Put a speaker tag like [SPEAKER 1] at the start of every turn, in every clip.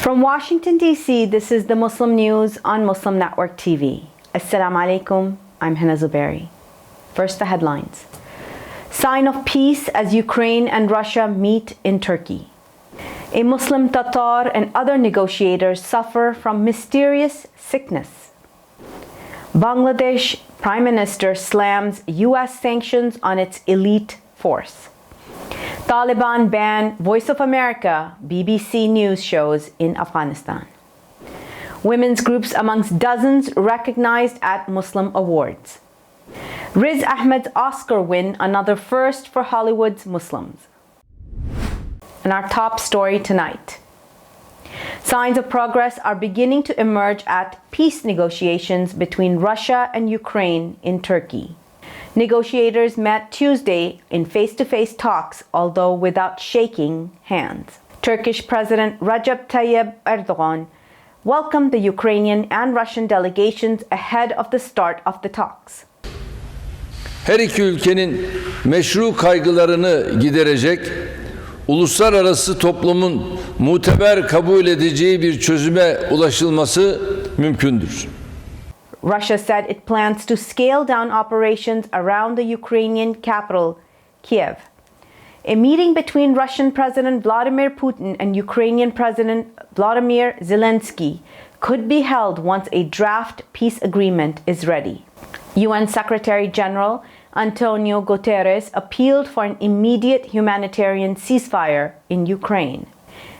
[SPEAKER 1] From Washington, D.C., this is the Muslim News on Muslim Network TV. Assalamu alaikum, I'm Hena Zuberi. First, the headlines. Sign of peace as Ukraine and Russia meet in Turkey. A Muslim Tatar and other negotiators suffer from mysterious sickness. Bangladesh Prime Minister slams U.S. sanctions on its elite force. Taliban ban Voice of America, BBC News shows in Afghanistan. Women's groups amongst dozens recognized at Muslim awards. Riz Ahmed's Oscar win, another first for Hollywood's Muslims. And our top story tonight. Signs of progress are beginning to emerge at peace negotiations between Russia and Ukraine in Turkey. Negotiators met Tuesday in face-to-face talks, although without shaking hands. Turkish President Recep Tayyip Erdogan welcomed the Ukrainian and Russian delegations ahead of the start of the talks.
[SPEAKER 2] Her iki ülkenin meşru kaygılarını giderecek, uluslararası toplumun muteber kabul edeceği bir çözüme ulaşılması mümkündür.
[SPEAKER 1] Russia said it plans to scale down operations around the Ukrainian capital, Kiev. A meeting between Russian President Vladimir Putin and Ukrainian President Volodymyr Zelensky could be held once a draft peace agreement is ready. UN Secretary General Antonio Guterres appealed for an immediate humanitarian ceasefire in Ukraine.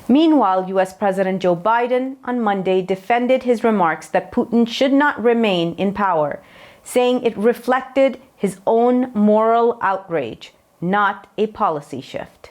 [SPEAKER 1] Meanwhile, U.S. President Joe Biden on Monday defended his remarks that Putin should not remain in power, saying it reflected his own moral outrage, not a policy shift.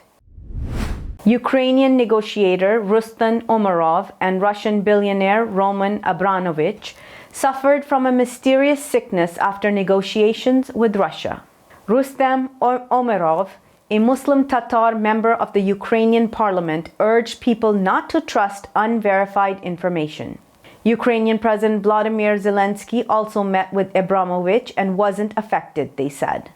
[SPEAKER 1] Ukrainian negotiator Rustam Umerov and Russian billionaire Roman Abramovich suffered from a mysterious sickness after negotiations with Russia. Rustam Umerov, a Muslim Tatar member of the Ukrainian parliament, urged people not to trust unverified information. Ukrainian President Volodymyr Zelensky also met with Abramovich and wasn't affected, they said.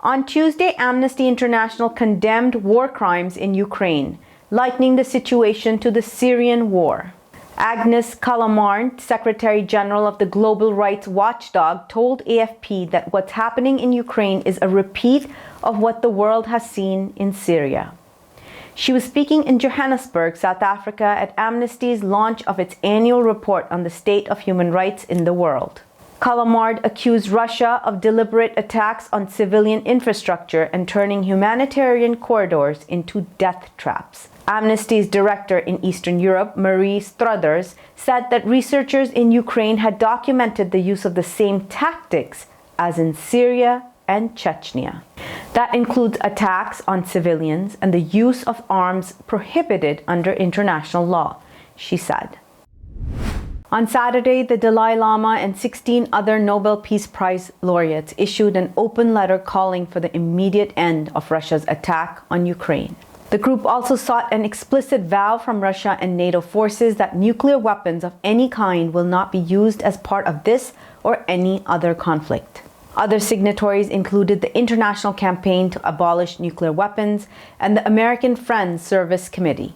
[SPEAKER 1] On Tuesday, Amnesty International condemned war crimes in Ukraine, likening the situation to the Syrian war. Agnes Callamard, Secretary General of the Global Rights Watchdog, told AFP that what's happening in Ukraine is a repeat of what the world has seen in Syria. She was speaking in Johannesburg, South Africa, at Amnesty's launch of its annual report on the state of human rights in the world. Callamard accused Russia of deliberate attacks on civilian infrastructure and turning humanitarian corridors into death traps. Amnesty's director in Eastern Europe, Marie Struthers, said that researchers in Ukraine had documented the use of the same tactics as in Syria and Chechnya. That includes attacks on civilians and the use of arms prohibited under international law, she said. On Saturday, the Dalai Lama and 16 other Nobel Peace Prize laureates issued an open letter calling for the immediate end of Russia's attack on Ukraine. The group also sought an explicit vow from Russia and NATO forces that nuclear weapons of any kind will not be used as part of this or any other conflict. Other signatories included the International Campaign to Abolish Nuclear Weapons and the American Friends Service Committee.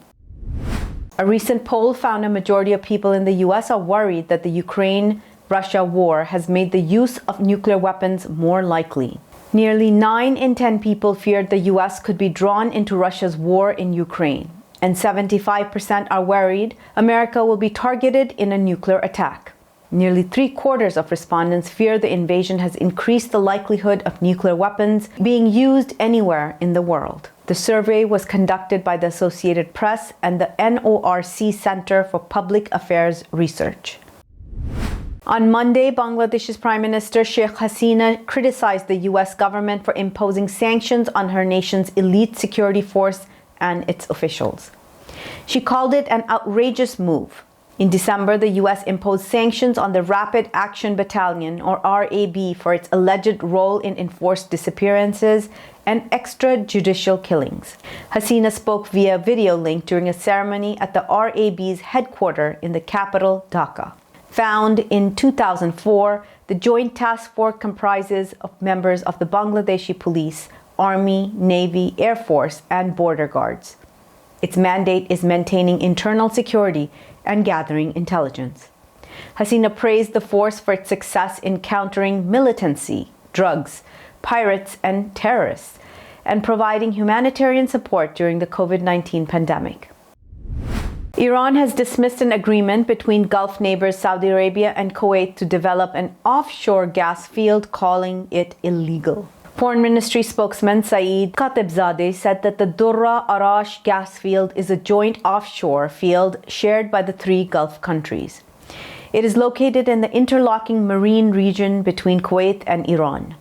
[SPEAKER 1] A recent poll found a majority of people in the U.S. are worried that the Ukraine-Russia war has made the use of nuclear weapons more likely. Nearly 9 in 10 people feared the U.S. could be drawn into Russia's war in Ukraine, and 75% are worried America will be targeted in a nuclear attack. Nearly 3/4 of respondents fear the invasion has increased the likelihood of nuclear weapons being used anywhere in the world. The survey was conducted by the Associated Press and the NORC Center for Public Affairs Research. On Monday, Bangladesh's Prime Minister Sheikh Hasina criticized the U.S. government for imposing sanctions on her nation's elite security force and its officials. She called it an outrageous move. In December, the U.S. imposed sanctions on the Rapid Action Battalion, or RAB, for its alleged role in enforced disappearances and extrajudicial killings. Hasina spoke via video link during a ceremony at the RAB's headquarters in the capital, Dhaka. Found in 2004, the Joint Task Force comprises of members of the Bangladeshi Police, Army, Navy, Air Force, and Border Guards. Its mandate is maintaining internal security and gathering intelligence. Hena praised the force for its success in countering militancy, drugs, pirates, and terrorists, and providing humanitarian support during the COVID-19 pandemic. Iran has dismissed an agreement between Gulf neighbors Saudi Arabia and Kuwait to develop an offshore gas field, calling it illegal. Foreign Ministry spokesman Saeed Khatibzadeh said that the Durra Arash gas field is a joint offshore field shared by the three Gulf countries. It is located in the interlocking marine region between Kuwait and Iran.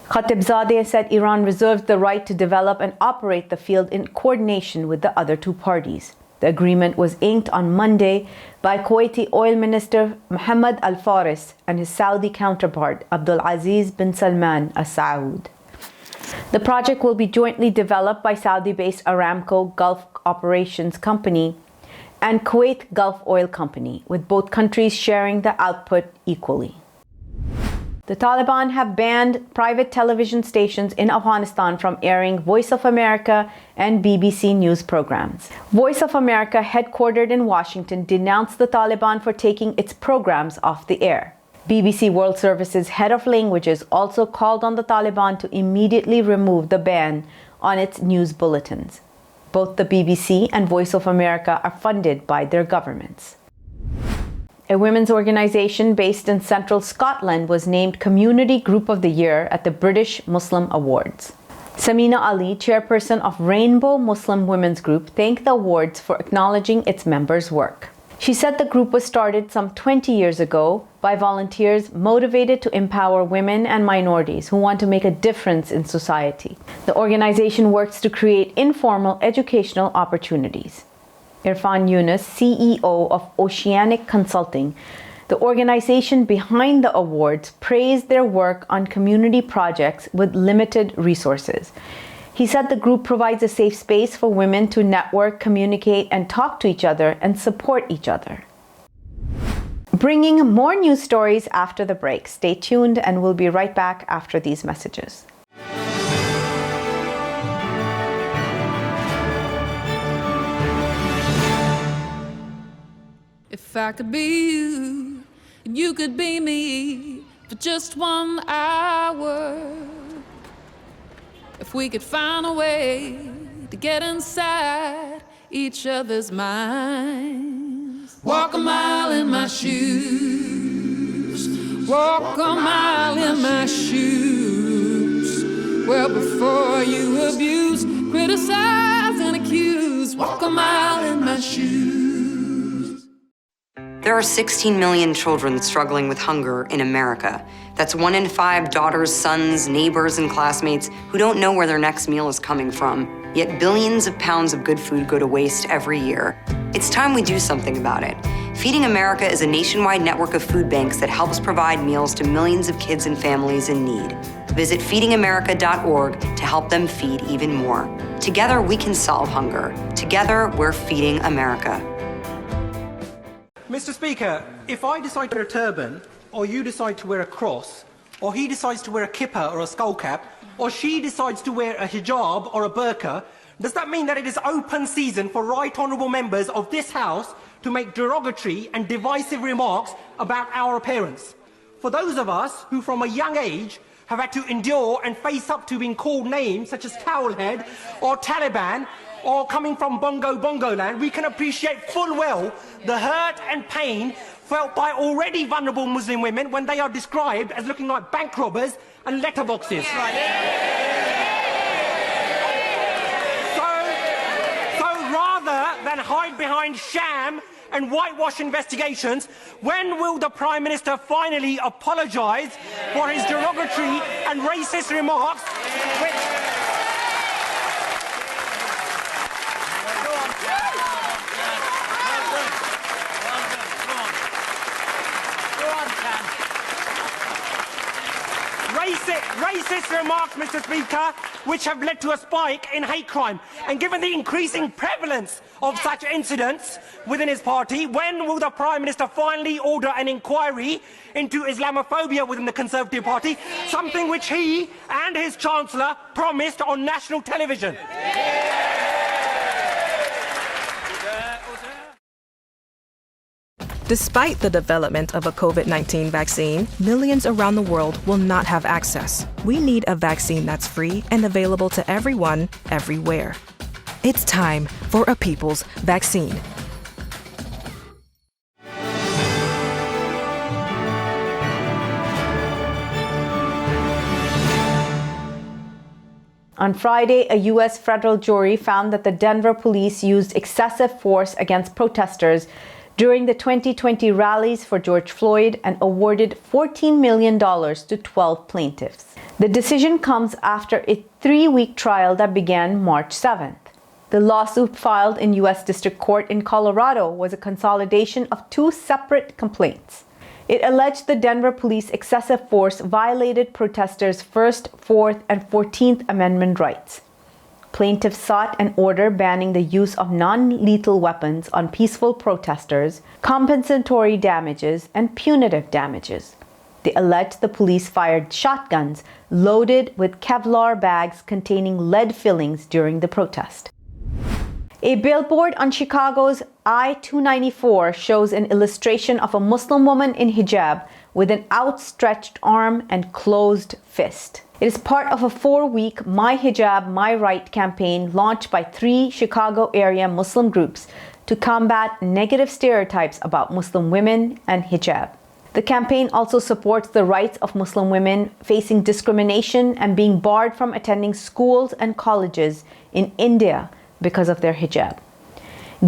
[SPEAKER 1] Khatibzadeh said Iran reserves the right to develop and operate the field in coordination with the other two parties. The agreement was inked on Monday by Kuwaiti Oil Minister Mohammed Al Faris and his Saudi counterpart Abdul Aziz bin Salman Al Saud. The project will be jointly developed by Saudi-based Aramco Gulf Operations Company and Kuwait Gulf Oil Company, with both countries sharing the output equally. The Taliban have banned private television stations in Afghanistan from airing Voice of America and BBC News programs. Voice of America, headquartered in Washington, denounced the Taliban for taking its programs off the air. BBC World Service's head of languages also called on the Taliban to immediately remove the ban on its news bulletins. Both the BBC and Voice of America are funded by their governments. A women's organization based in central Scotland was named Community Group of the Year at the British Muslim Awards. Samina Ali, chairperson of Rainbow Muslim Women's Group, thanked the awards for acknowledging its members' work. She said the group was started some 20 years ago by volunteers motivated to empower women and minorities who want to make a difference in society. The organization works to create informal educational opportunities. Irfan Yunus, CEO of Oceanic Consulting, the organization behind the awards, praised their work on community projects with limited resources. He said the group provides a safe space for women to network, communicate, and talk to each other and support each other. Bringing more news stories after the break. Stay tuned, and we'll be right back after these messages.
[SPEAKER 3] If I could be you, and you could be me for just 1 hour. If we could find a way to get inside each other's minds. Walk a mile in my shoes. Walk a mile in my shoes. Well, before you abuse, criticize, and accuse. Walk a mile in my shoes.
[SPEAKER 4] There are 16 million children struggling with hunger in America. That's 1 in 5 daughters, sons, neighbors, and classmates who don't know where their next meal is coming from. Yet billions of pounds of good food go to waste every year. It's time we do something about it. Feeding America is a nationwide network of food banks that helps provide meals to millions of kids and families in need. Visit feedingamerica.org to help them feed even more. Together, we can solve hunger. Together, we're feeding America.
[SPEAKER 5] Mr. Speaker, if I decide to wear a turban, or you decide to wear a cross, or he decides to wear a kippah or a skull cap, or she decides to wear a hijab or a burqa, does that mean that it is open season for right honourable members of this House to make derogatory and divisive remarks about our appearance? For those of us who from a young age have had to endure and face up to being called names such as Towelhead or Taliban, or coming from Bongo land, we can appreciate full well the hurt and pain felt by already vulnerable Muslim women when they are described as looking like bank robbers and letterboxes. So rather than hide behind sham and whitewash investigations, when will the Prime Minister finally apologise for his derogatory and racist remarks? Racist remarks, Mr. Speaker, which have led to a spike in hate crime. And given the increasing prevalence of such incidents within his party, when will the Prime Minister finally order an inquiry into Islamophobia within the Conservative Party, something which he and his Chancellor promised on national television?
[SPEAKER 6] Despite the development of a COVID-19 vaccine, millions around the world will not have access. We need a vaccine that's free and available to everyone, everywhere. It's time for a people's vaccine.
[SPEAKER 1] On Friday, a U.S. federal jury found that the Denver police used excessive force against protesters during the 2020 rallies for George Floyd and awarded $14 million to 12 plaintiffs. The decision comes after a 3-week trial that began March 7th. The lawsuit filed in U.S. District Court in Colorado was a consolidation of 2 separate complaints. It alleged the Denver police excessive force violated protesters' First, Fourth, and 14th Amendment rights. Plaintiffs sought an order banning the use of non-lethal weapons on peaceful protesters, compensatory damages, and punitive damages. They alleged the police fired shotguns loaded with Kevlar bags containing lead fillings during the protest. A billboard on Chicago's I-294 shows an illustration of a Muslim woman in hijab with an outstretched arm and closed fist. It is part of a 4-week My Hijab, My Right campaign launched by 3 Chicago area Muslim groups to combat negative stereotypes about Muslim women and hijab. The campaign also supports the rights of Muslim women facing discrimination and being barred from attending schools and colleges in India because of their hijab.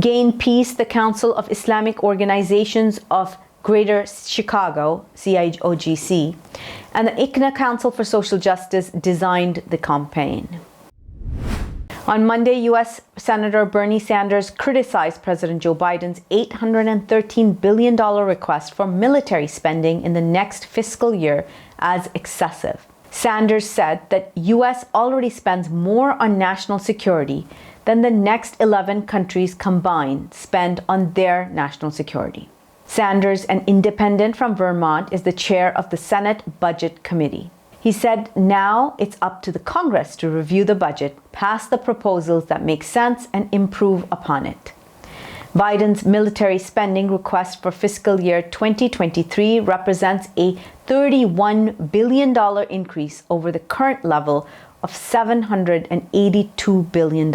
[SPEAKER 1] Gain Peace, the Council of Islamic Organizations of Greater Chicago, CIOGC, and the ICNA Council for Social Justice designed the campaign. On Monday, U.S. Senator Bernie Sanders criticized President Joe Biden's $813 billion request for military spending in the next fiscal year as excessive. Sanders said that U.S. already spends more on national security than the next 11 countries combined spend on their national security. Sanders, an independent from Vermont, is the chair of the Senate Budget Committee. He said now it's up to the Congress to review the budget, pass the proposals that make sense, and improve upon it. Biden's military spending request for fiscal year 2023 represents a $31 billion increase over the current level of $782 billion.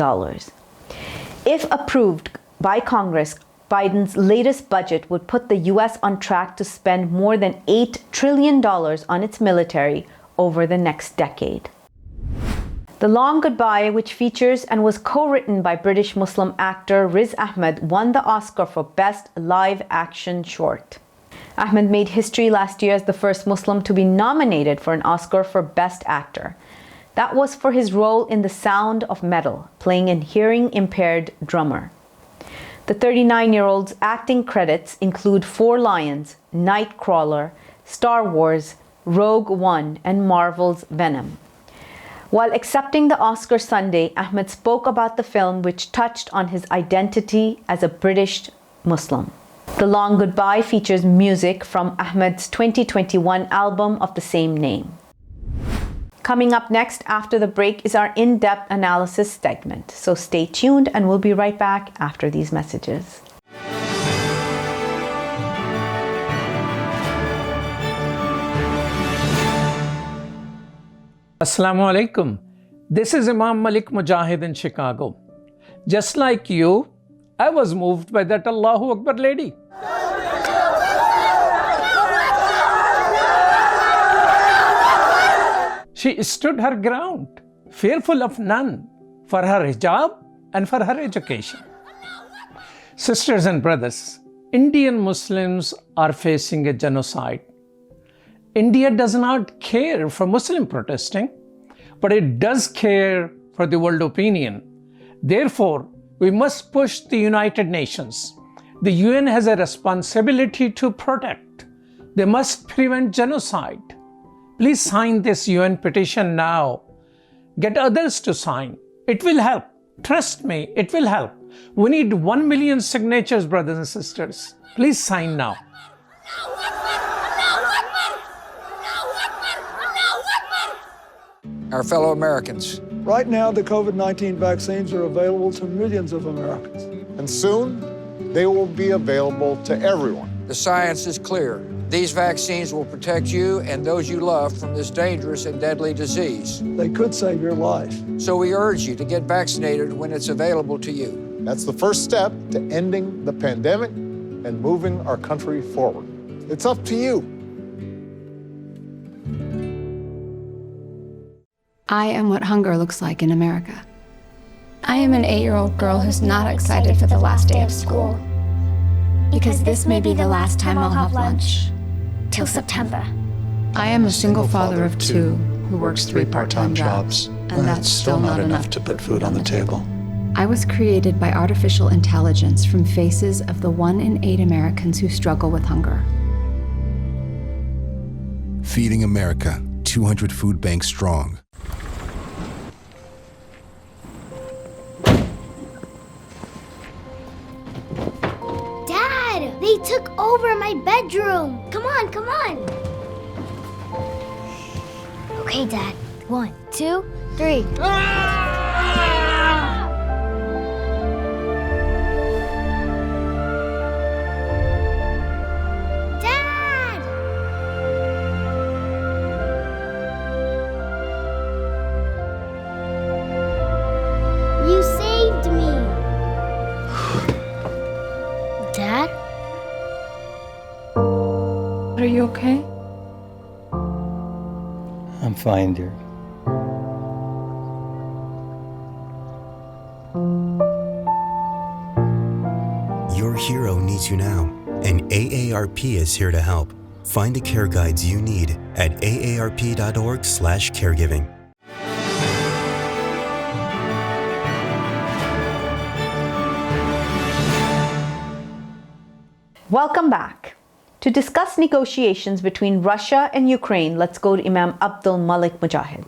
[SPEAKER 1] If approved by Congress, Biden's latest budget would put the U.S. on track to spend more than $8 trillion on its military over the next decade. The Long Goodbye, which features and was co-written by British Muslim actor Riz Ahmed, won the Oscar for Best Live Action Short. Ahmed made history last year as the first Muslim to be nominated for an Oscar for Best Actor. That was for his role in The Sound of Metal, playing a hearing-impaired drummer. The 39-year-old's acting credits include 4 Lions, Nightcrawler, Star Wars, Rogue One, and Marvel's Venom. While accepting the Oscar Sunday, Ahmed spoke about the film, which touched on his identity as a British Muslim. The Long Goodbye features music from Ahmed's 2021 album of the same name. Coming up next after the break is our in-depth analysis segment. So stay tuned and we'll be right back after these messages.
[SPEAKER 7] Assalamu alaikum. This is Imam Malik Mujahid in Chicago. Just like you, I was moved by that Allahu Akbar lady. She stood her ground, fearful of none, for her hijab and for her education. Sisters and brothers, Indian Muslims are facing a genocide. India does not care for Muslim protesting, but it does care for the world opinion. Therefore, we must push the United Nations. The UN has a responsibility to protect. They must prevent genocide. Please sign this UN petition now. Get others to sign. It will help. Trust me, it will help. We need 1 million signatures, brothers and sisters. Please sign now.
[SPEAKER 8] Our fellow Americans.
[SPEAKER 9] Right now, the COVID-19 vaccines are available to millions of Americans.
[SPEAKER 10] And soon, they will be available to everyone.
[SPEAKER 8] The science is clear. These vaccines will protect you and those you love from this dangerous and deadly disease.
[SPEAKER 9] They could save your life.
[SPEAKER 8] So we urge you to get vaccinated when it's available to you.
[SPEAKER 10] That's the first step to ending the pandemic and moving our country forward. It's up to you.
[SPEAKER 11] I am what hunger looks like in America. I am an 8-year-old girl who's not excited for the last day of school. Because this may be the last time I'll have lunch. Till September.
[SPEAKER 12] I am a single father of 2 who works 3 part-time jobs, and that's still not enough to put food on the table.
[SPEAKER 11] I was created by artificial intelligence from faces of the 1 in 8 Americans who struggle with hunger.
[SPEAKER 13] Feeding America, 200 food banks strong.
[SPEAKER 14] They took over my bedroom. Come on, come on. Okay, Dad. 1, 2, 3. Dad! You saved me. Dad?
[SPEAKER 12] Are you okay?
[SPEAKER 15] I'm fine, dear.
[SPEAKER 16] Your hero needs you now, and AARP is here to help. Find the care guides you need at aarp.org/caregiving.
[SPEAKER 1] Welcome back. To discuss negotiations between Russia and Ukraine, let's go to Imam Abdul Malik Mujahid.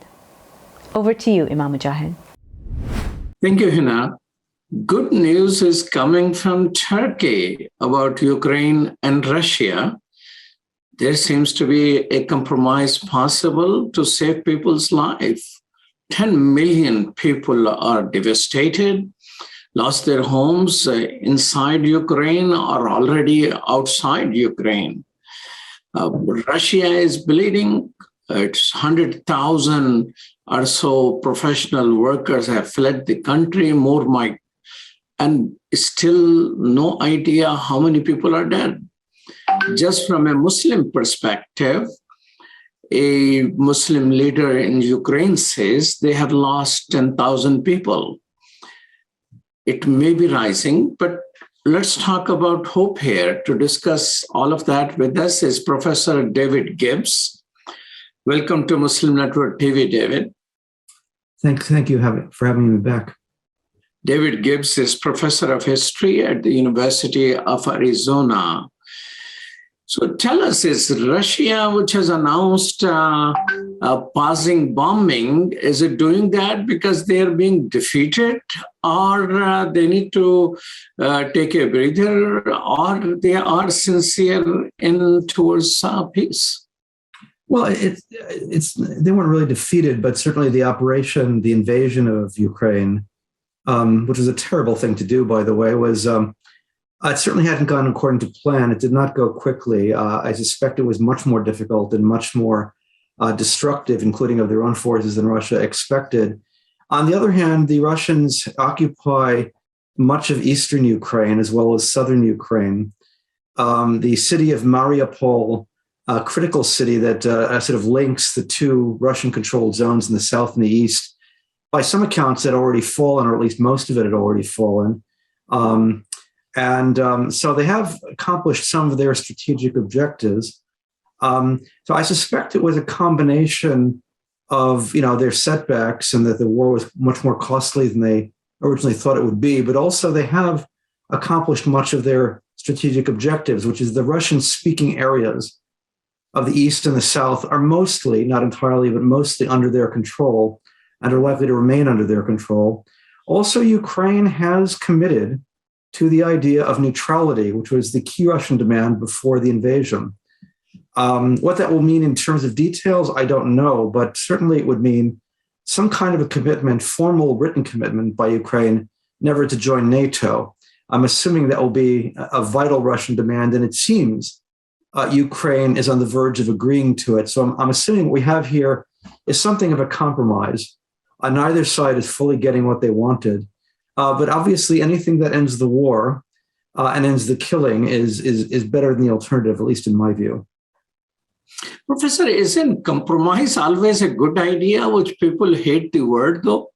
[SPEAKER 1] Over to you, Imam Mujahid.
[SPEAKER 17] Thank you, Hena. Good news is coming from Turkey about Ukraine and Russia. There seems to be a compromise possible to save people's life. 10 million people are devastated, lost their homes inside Ukraine or already outside Ukraine. Russia is bleeding. It's 100,000 or so professional workers have fled the country, and still no idea how many people are dead. Just from a Muslim perspective, a Muslim leader in Ukraine says they have lost 10,000 people. It may be rising, but let's talk about hope here. To discuss all of that with us is Professor David Gibbs. Welcome to Muslim Network TV, David.
[SPEAKER 18] Thank you for having me back.
[SPEAKER 17] David Gibbs is professor of history at the University of Arizona. So tell us, is Russia, which has announced pausing bombing, is it doing that because they are being defeated, or they need to take a breather, or they are sincere towards peace?
[SPEAKER 18] Well, they weren't really defeated, but certainly the invasion of Ukraine, which was a terrible thing to do, by the way, was it certainly hadn't gone according to plan. It did not go quickly. I suspect it was much more difficult and much more destructive, including of their own forces, than Russia expected. On the other hand, the Russians occupy much of eastern Ukraine as well as southern Ukraine. The city of Mariupol, a critical city that sort of links the two Russian-controlled zones in the south and the east, by some accounts had already fallen, or at least most of it had already fallen. So they have accomplished some of their strategic objectives. So I suspect it was a combination of their setbacks and that the war was much more costly than they originally thought it would be, but also they have accomplished much of their strategic objectives, which is the Russian-speaking areas of the east and the south are mostly, not entirely, but mostly under their control and are likely to remain under their control. Also, Ukraine has committed to the idea of neutrality, which was the key Russian demand before the invasion. What that will mean in terms of details, I don't know, but certainly it would mean some kind of a commitment, formal written commitment by Ukraine, never to join NATO. I'm assuming that will be a vital Russian demand, and it seems Ukraine is on the verge of agreeing to it. So I'm assuming what we have here is something of a compromise. Neither side is fully getting what they wanted. But obviously, anything that ends the war and ends the killing is better than the alternative, at least in my view.
[SPEAKER 17] Professor, isn't compromise always a good idea, which people hate the word, though?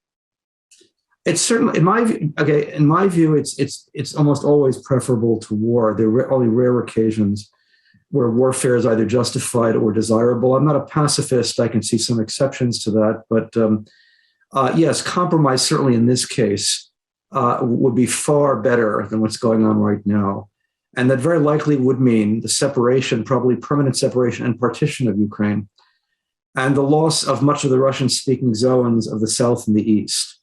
[SPEAKER 18] It's certainly, in my view, it's almost always preferable to war. There are only rare occasions where warfare is either justified or desirable. I'm not a pacifist. I can see some exceptions to that. But yes, compromise, certainly in this case, would be far better than what's going on right now. And that very likely would mean the separation, probably permanent separation and partition of Ukraine, and the loss of much of the Russian-speaking zones of the south and the east.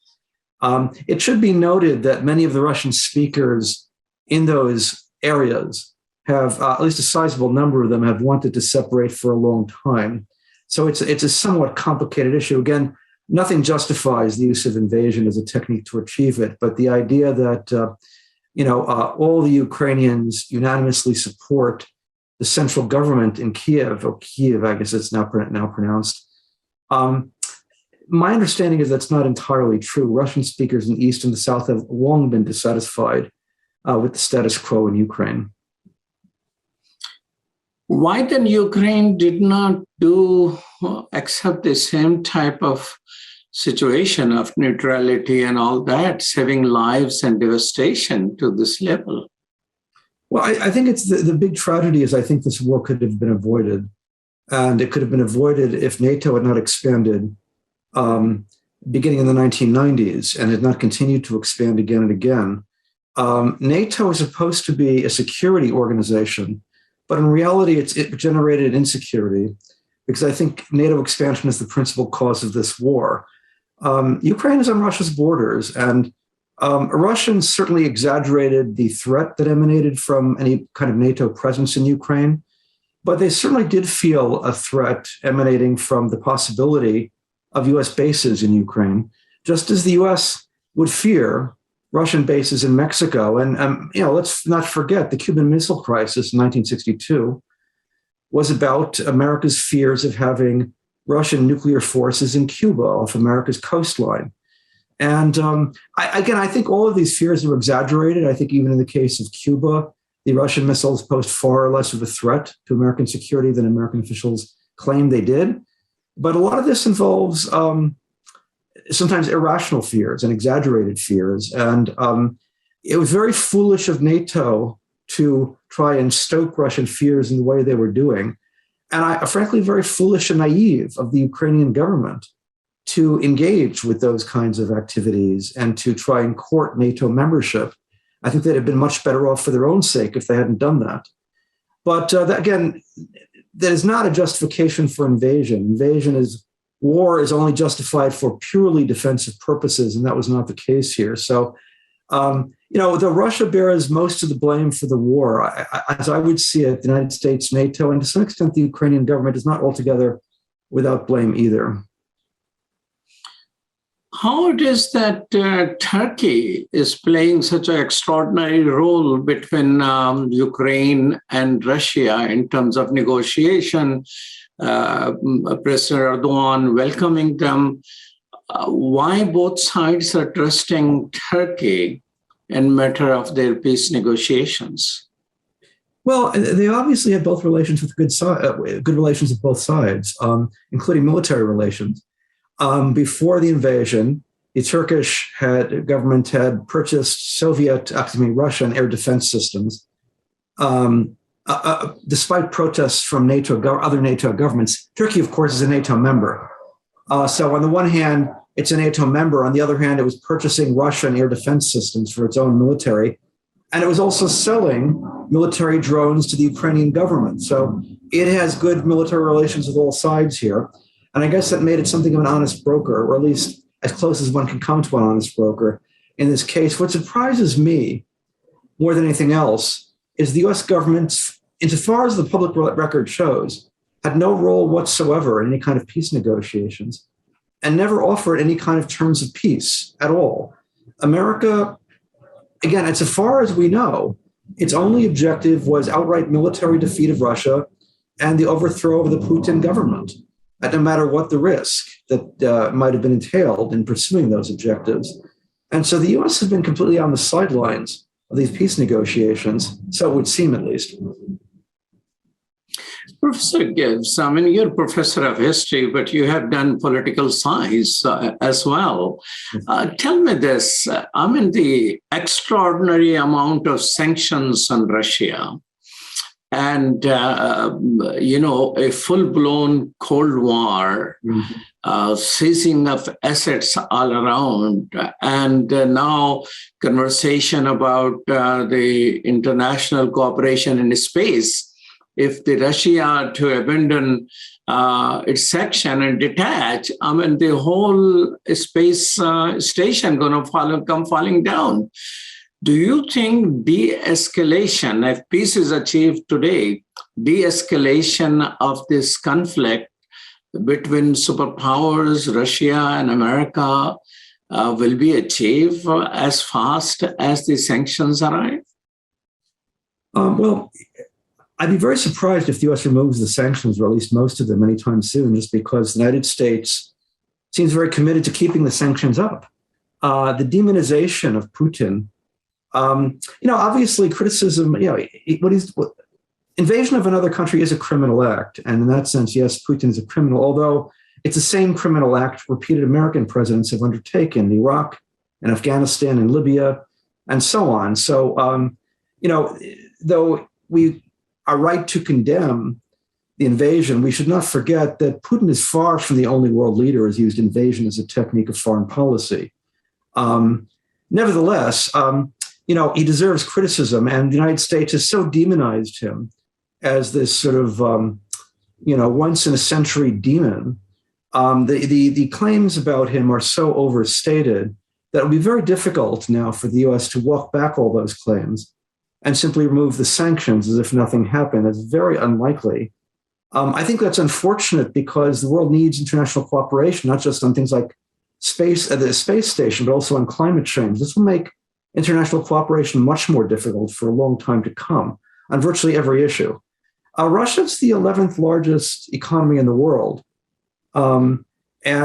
[SPEAKER 18] It should be noted that many of the Russian speakers in those areas have, at least a sizable number of them, have wanted to separate for a long time. So it's a somewhat complicated issue. Again, nothing justifies the use of invasion as a technique to achieve it, but the idea that all the Ukrainians unanimously support the central government in Kiev, or Kiev, I guess it's now pronounced. My understanding is that's not entirely true. Russian speakers in the East and the South have long been dissatisfied with the status quo in Ukraine.
[SPEAKER 17] Why then Ukraine did not accept the same type of situation of neutrality and all that, saving lives and devastation to this level?
[SPEAKER 18] Well, I think it's the big tragedy is I think this war could have been avoided. And it could have been avoided if NATO had not expanded beginning in the 1990s and had not continued to expand again and again. NATO is supposed to be a security organization, but in reality, it generated insecurity because I think NATO expansion is the principal cause of this war. Ukraine is on Russia's borders, and Russians certainly exaggerated the threat that emanated from any kind of NATO presence in Ukraine, but they certainly did feel a threat emanating from the possibility of U.S. bases in Ukraine, just as the U.S. would fear Russian bases in Mexico. And let's not forget the Cuban Missile Crisis in 1962 was about America's fears of having Russian nuclear forces in Cuba off America's coastline. And I think all of these fears are exaggerated. I think even in the case of Cuba, the Russian missiles posed far less of a threat to American security than American officials claimed they did. But a lot of this involves sometimes irrational fears and exaggerated fears. And it was very foolish of NATO to try and stoke Russian fears in the way they were doing. And frankly, very foolish and naive of the Ukrainian government to engage with those kinds of activities and to try and court NATO membership. I think they'd have been much better off for their own sake if they hadn't done that. But again, that is not a justification for invasion. War is only justified for purely defensive purposes, and that was not the case here. So, though Russia bears most of the blame for the war, as I would see it, the United States, NATO, and to some extent the Ukrainian government is not altogether without blame either.
[SPEAKER 17] How it is that Turkey is playing such an extraordinary role between Ukraine and Russia in terms of negotiation, President Erdogan welcoming them? Why both sides are trusting Turkey in matter of their peace negotiations?
[SPEAKER 18] Well, they obviously had both relations with good relations with both sides, including military relations. Before the invasion, the Turkish government had purchased Russian air defense systems, despite protests from other NATO governments. Turkey, of course, is a NATO member. So on the one hand, it's a NATO member. On the other hand, it was purchasing Russian air defense systems for its own military. And it was also selling military drones to the Ukrainian government. So it has good military relations with all sides here. And I guess that made it something of an honest broker, or at least as close as one can come to an honest broker. In this case, what surprises me more than anything else is the US government, insofar as the public record shows, had no role whatsoever in any kind of peace negotiations and never offered any kind of terms of peace at all. America again, as far as we know, its only objective was outright military defeat of Russia and the overthrow of the Putin government, no matter what the risk that might have been entailed in pursuing those objectives. And so the U.S. has been completely on the sidelines of these peace negotiations, so it would seem at least.
[SPEAKER 17] Professor Gibbs, I mean, you're a professor of history, but you have done political science as well. Tell me this, I mean, the extraordinary amount of sanctions on Russia and, a full-blown Cold War, seizing of assets all around, and now conversation about the international cooperation in space. If the Russia to abandon its section and detach, I mean, the whole space station going to come falling down. Do you think de-escalation, if peace is achieved today, de-escalation of this conflict between superpowers, Russia and America, will be achieved as fast as the sanctions arrive?
[SPEAKER 18] Well, I'd be very surprised if the U.S. removes the sanctions, or at least most of them, anytime soon, just because the United States seems very committed to keeping the sanctions up. The demonization of Putin, obviously criticism, invasion of another country is a criminal act. And in that sense, yes, Putin is a criminal, although it's the same criminal act repeated American presidents have undertaken in Iraq and Afghanistan and Libya and so on. So, though we are right to condemn the invasion, we should not forget that Putin is far from the only world leader who has used invasion as a technique of foreign policy. Nevertheless, he deserves criticism, and the United States has so demonized him as this sort of, once in a century demon. The claims about him are so overstated that it will be very difficult now for the U.S. to walk back all those claims and simply remove the sanctions as if nothing happened. That's very unlikely. I think that's unfortunate because the world needs international cooperation, not just on things like the space station, but also on climate change. This will make international cooperation much more difficult for a long time to come on virtually every issue. Russia's the 11th largest economy in the world. And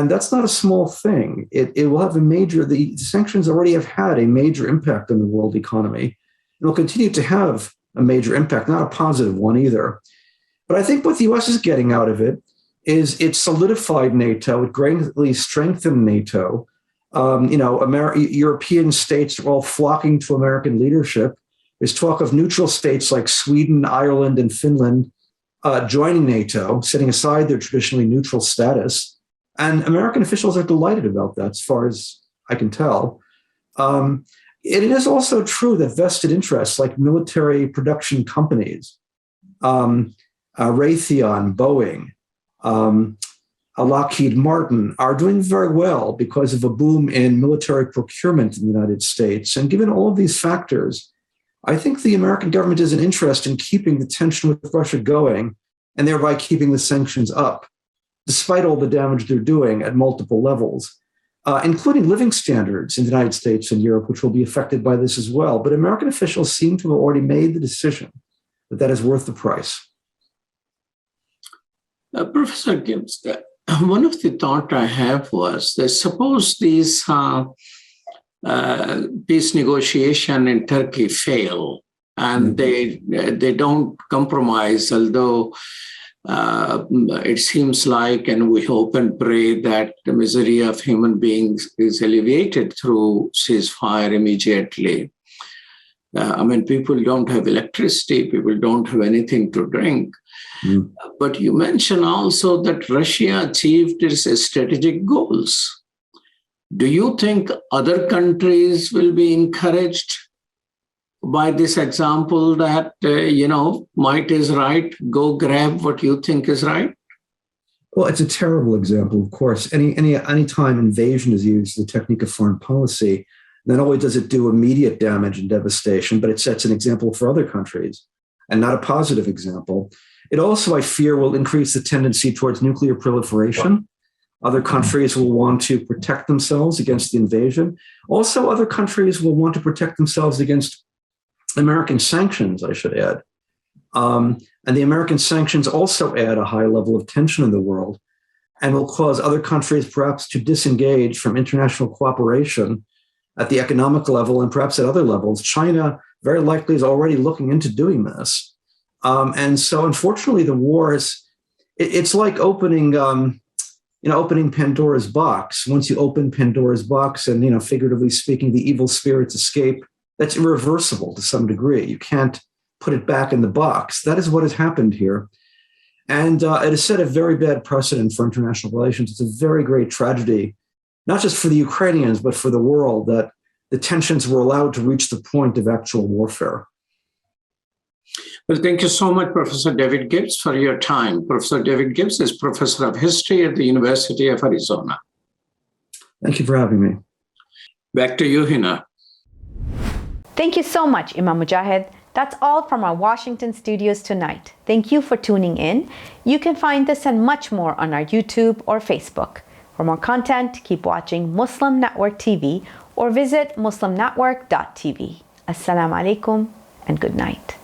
[SPEAKER 18] that's not a small thing. It will have the sanctions already have had a major impact on the world economy. It will continue to have a major impact, not a positive one either. But I think what the U.S. is getting out of it is it solidified NATO, it greatly strengthened NATO. European states are all flocking to American leadership. There's talk of neutral states like Sweden, Ireland, and Finland joining NATO, setting aside their traditionally neutral status. And American officials are delighted about that, as far as I can tell. It is also true that vested interests like military production companies, Raytheon, Boeing, Lockheed Martin, are doing very well because of a boom in military procurement in the United States. And given all of these factors, I think the American government has an interest in keeping the tension with Russia going and thereby keeping the sanctions up, despite all the damage they're doing at multiple levels. Including living standards in the United States and Europe, which will be affected by this as well. But American officials seem to have already made the decision that is worth the price.
[SPEAKER 17] Professor Gibbs, one of the thoughts I have was that suppose these peace negotiation in Turkey fail and they don't compromise, although it seems like, and we hope and pray that the misery of human beings is alleviated through ceasefire immediately. People don't have electricity, people don't have anything to drink. But you mentioned also that Russia achieved its strategic goals. Do you think other countries will be encouraged by this example that, might is right, go grab what you think is right?
[SPEAKER 18] Well, it's a terrible example, of course. Any time invasion is used as a technique of foreign policy, not only does it do immediate damage and devastation, but it sets an example for other countries, and not a positive example. It also, I fear, will increase the tendency towards nuclear proliferation. Other countries will want to protect themselves against the invasion. Also, other countries will want to protect themselves against American sanctions, I should add. And the American sanctions also add a high level of tension in the world and will cause other countries perhaps to disengage from international cooperation at the economic level and perhaps at other levels. China very likely is already looking into doing this. And so, unfortunately, the war it's like opening Pandora's box. Once you open Pandora's box and, figuratively speaking, the evil spirits escape, that's irreversible to some degree. You can't put it back in the box. That is what has happened here. And it has set a very bad precedent for international relations. It's a very great tragedy, not just for the Ukrainians, but for the world, that the tensions were allowed to reach the point of actual warfare.
[SPEAKER 17] Well, thank you so much, Professor David Gibbs, for your time. Professor David Gibbs is Professor of History at the University of Arizona.
[SPEAKER 18] Thank you for having me.
[SPEAKER 17] Back to you, Hena.
[SPEAKER 1] Thank you so much, Imam Mujahid. That's all from our Washington studios tonight. Thank you for tuning in. You can find this and much more on our YouTube or Facebook. For more content, keep watching Muslim Network TV or visit muslimnetwork.tv. Assalamu alaikum and good night.